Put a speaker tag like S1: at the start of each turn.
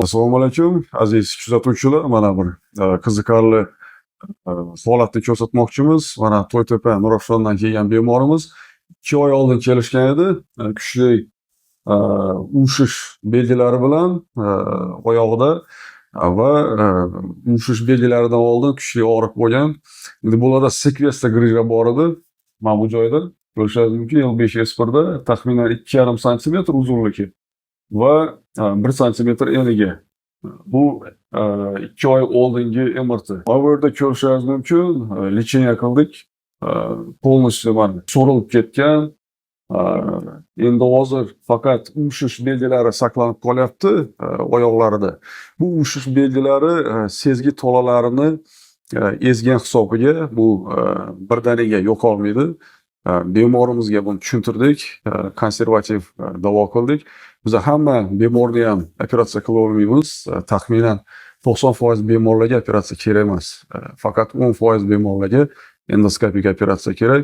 S1: Assalomu alaykum, aziz kuzatuvchilar. Mana bir qiziqarli holatni ko'rsatmoqchimiz. Mana To'ytepa Nurafshondan kelgan bemorimiz 2 oy oldin kelishgan edi. Kuchli uvishish belgilari bilan oyog'ida va uvishish belgilaridan oldin kuchli og'riq bo'lgan. Endi bularda sekvesda grijka bor edi. Mana bu joyda ko'rishingiz mumkin. L5S1da taxminan 2,5 santimetr uzunligi va 1 santimetr eniga. Bu 2 oy oldingi MRT. Bu yerda ko'rishingiz mumkin, lecheniya qildik. Polностью mana so'rilib ketgan. Endi hozir faqat uvishish belgilari saqlanib qolyapti oyoqlarida. Bu uvishish belgilari sezgi tolalarini ezgan hisobiga bu birdaniga yo'qolmaydi. Bemorimizga buni tushuntirdik, konservativ davo qildik. Biz hamma bemorni ham operatsiya qila olmaymiz. Taxminan 90% bemorlarga operatsiya kerak emas. Faqat 10% bemorlarga endoskopik operatsiya kerak.